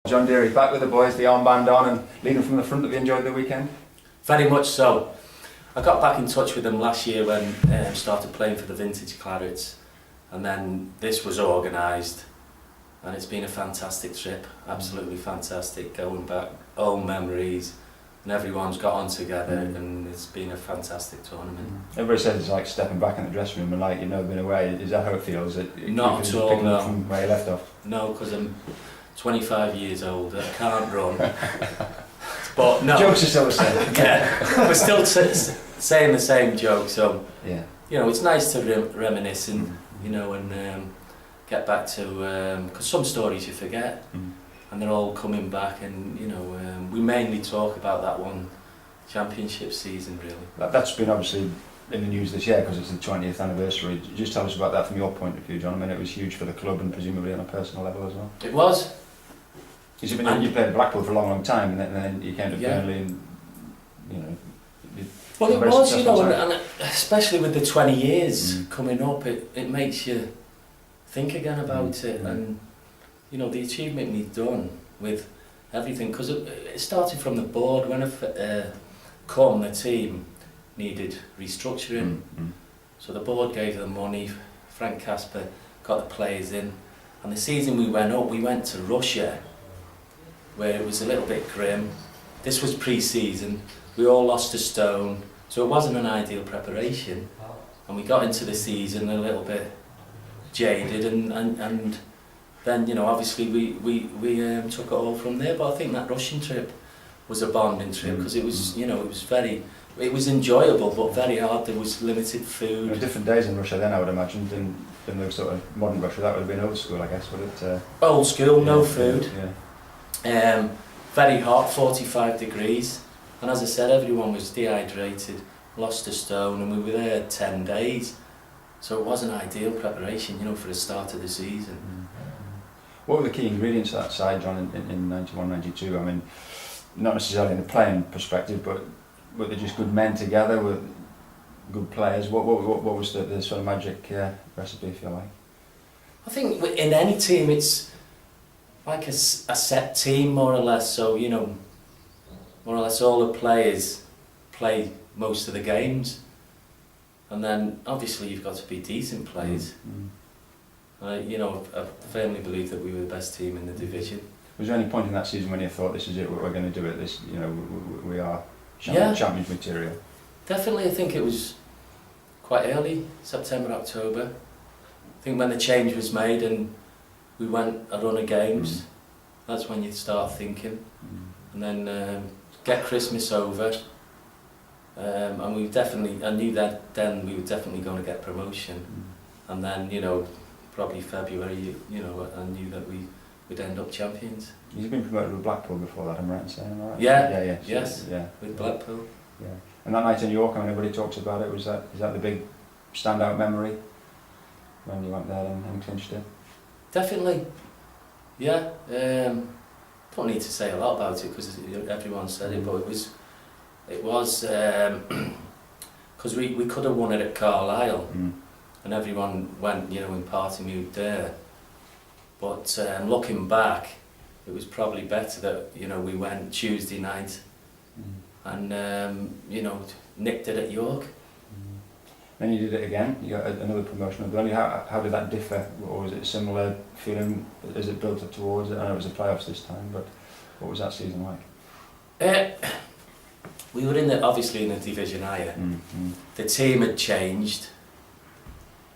John DEARY back with the boys, the armband on and leading from the front. Have you enjoyed the weekend? Very much so. I got back in touch with them last year when I started playing for the Vintage Clarets, and then this was organised and it's been a fantastic trip, absolutely fantastic, going back, old memories, and everyone's got on together and it's been a fantastic tournament. Everybody says it's like stepping back in the dressing room and like you've never been away. Is that how it feels? Not at all, no. From where you left off? No, because I'm 25 years old, I can't run. But no. Jokes are still the same. Yeah, we're still saying the same joke, so yeah. You know, it's nice to reminisce and you know, and get back to because some stories you forget, and they're all coming back, and you know, we mainly talk about that one championship season really. That's been obviously in the news this year because it's the 20th anniversary. Just tell us about that from your point of view, John. I mean, it was huge for the club and presumably on a personal level as well. It was. You played at Blackpool for a long, long time, and then you came to Burnley, and you know. Well, it was, you know, and especially with the 20 years coming up, it makes you think again about it, and you know the achievement we've done with everything, because it started from the board. When I come, the team needed restructuring, so the board gave them money. Frank Casper got the players in, and the season we went up, we went to Russia, where it was a little bit grim. This was pre-season, we all lost a stone, so it wasn't an ideal preparation, and we got into the season a little bit jaded, and then, you know, obviously we took it all from there. But I think that Russian trip was a bonding trip, because it was, you know, it was enjoyable but very hard. There was limited food. There were different days in Russia then, I would imagine, than the sort of modern Russia. That would have been old school, I guess, would it? Old school, no food. Yeah. Very hot, 45 degrees, and as I said, everyone was dehydrated, lost a stone, and we were there 10 days, so it was an ideal preparation, you know, for the start of the season. What were the key ingredients of that side, John, in 91, 92? I mean, not necessarily in the playing perspective, but were they just good men together, were good players? What was the sort of magic recipe, if you like? I think in any team it's like a set team, more or less, so, you know, more or less all the players play most of the games, and then obviously you've got to be decent players. You know, I firmly believe that we were the best team in the division. Was there any point in that season when you thought, this is it, we're going to do it, this, you know, we are champions material? Definitely. I think it was quite early, September, October. I think when the change was made and we went a run of games, that's when you start thinking. And then get Christmas over, and we definitely, I knew that then we were definitely going to get promotion. And then, you know, probably February, you know, I knew that we'd end up champions. You've been promoted with Blackpool before that, am I right in saying, am I right? Yeah, so, yes, with Blackpool. Yeah. And that night in York, I mean, everybody talks about it, is that the big standout memory when you went there and clinched it? Definitely, yeah. Don't need to say a lot about it because everyone said it, but it was because we could have won it at Carlisle, and everyone went, you know, in party mood there. But looking back, it was probably better that, you know, we went Tuesday night and you know, nicked it at York. Then you did it again, you got another promotion. How did that differ, or was it a similar feeling as it built up towards it? I know it was the playoffs this time, but what was that season like? We were obviously in the division higher. The team had changed,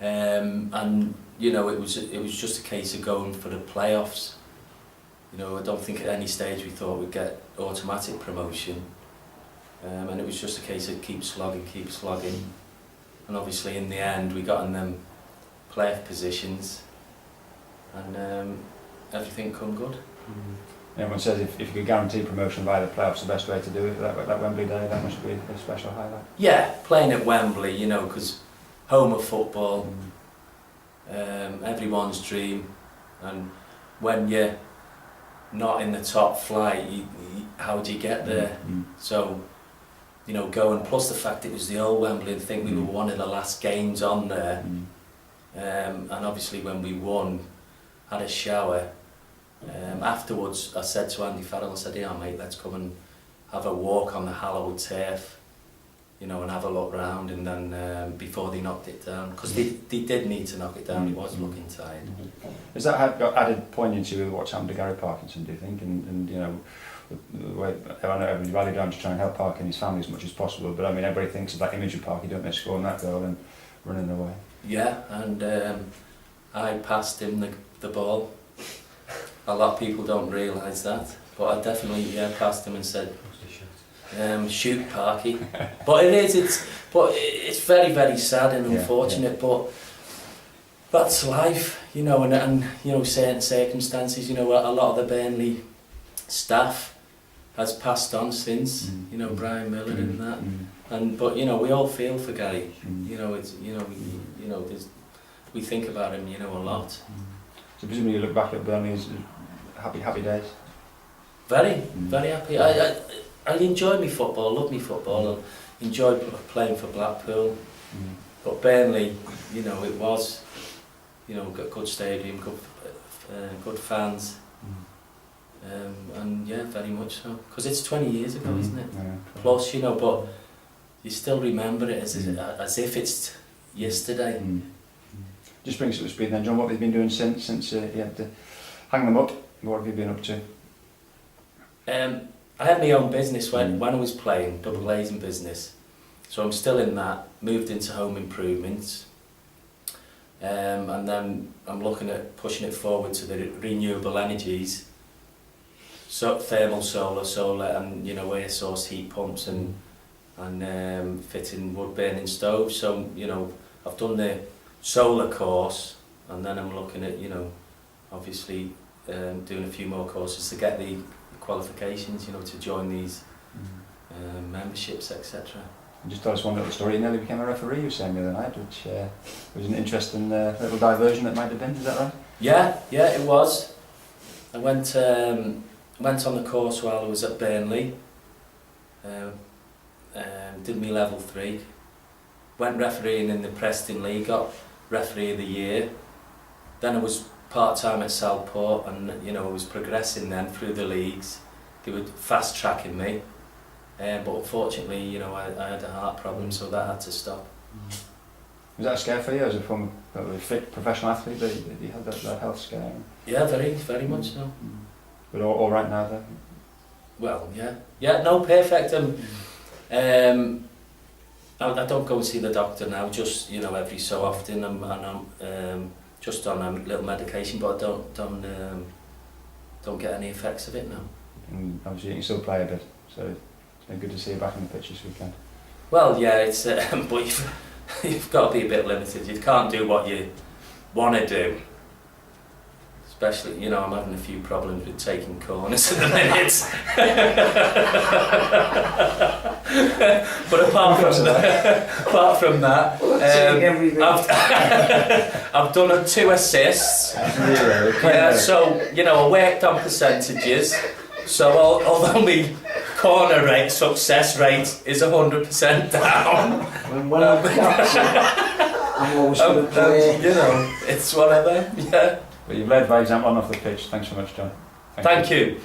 and you know, it was just a case of going for the playoffs. You know, I don't think at any stage we thought we'd get automatic promotion, and it was just a case of keep slogging. And obviously in the end we got in them playoff positions, and everything come good. Everyone says if you could guarantee promotion via the playoffs, the best way to do it, that Wembley day, that must be a special highlight. Yeah, playing at Wembley, you know, because home of football, everyone's dream, and when you're not in the top flight, how do you get there? So, you know, going, plus the fact it was the old Wembley, and I think we were one of the last games on there, and obviously when we won, had a shower, Afterwards, I said to Andy Farrell, I said, yeah mate, let's come and have a walk on the hallowed turf, you know, and have a look round, and then before they knocked it down, because they did need to knock it down, it was looking tired. Has that got added poignancy with what's happened to Gary Parkinson, do you think? And you know, the way, I know everybody rallied down to try and help Park and his family as much as possible, but I mean, everybody thinks of that image of Parky, don't they, scoring that goal and running away. Yeah, and I passed him the ball. A lot of people don't realise that, but I definitely passed him and said, shoot Parky. But it's very, very sad and unfortunate, but that's life, you know, and you know, certain circumstances, you know, a lot of the Burnley staff has passed on since, you know, Brian Miller and that, and but you know, we all feel for Gary, you know, it's, you know, we think about him, you know, a lot. So presumably you look back at Burnley as happy days? Very, very happy. I enjoy my football, love my football, I enjoy playing for Blackpool, but Burnley, you know, it was, you know, good stadium, good fans, and yeah, very much so, because it's 20 years ago, isn't it? Yeah. Plus, you know, but you still remember it as if it's yesterday. Just brings it up to speed then, John, what have you been doing since you had to hang them up? What have you been up to? I had my own business when I was playing, double glazing business, so I'm still in that, moved into home improvements, and then I'm looking at pushing it forward to the renewable energies, so thermal solar and, you know, air source heat pumps and fitting wood burning stoves. So, you know, I've done the solar course, and then I'm looking at, you know, obviously doing a few more courses to get the qualifications, you know, to join these memberships, etc. Just tell us one little story. You nearly became a referee, you were saying the other night, which was an interesting little diversion that might have been, is that right? Yeah, it was. I went on the course while I was at Burnley, did my level 3, went refereeing in the Preston League, got referee of the year, then I was part-time at Southport, and you know, I was progressing then through the leagues. They were fast-tracking me, but unfortunately, you know, I had a heart problem, so that had to stop. Was that a scare for you as a former fit professional athlete that you had that health scare? Yeah, very much so. But all right now then? Well, yeah, no, perfect. I don't go and see the doctor now, just, you know, every so often, and I'm just on a little medication, but I don't get any effects of it now. And obviously you can still play a bit, so it's been good to see you back in the pitch this weekend. Well, yeah, it's but you've got to be a bit limited. You can't do what you want to do. Especially, you know, I'm having a few problems with taking corners at the minute. But apart from that, I've done 2 assists. Yeah, so, you know, I worked on percentages. So although my corner rate, success rate is 100% down. When I'm I'm always going to play. You know, it's whatever, yeah. But you've led by example on off the pitch. Thanks so much, John. Thank you.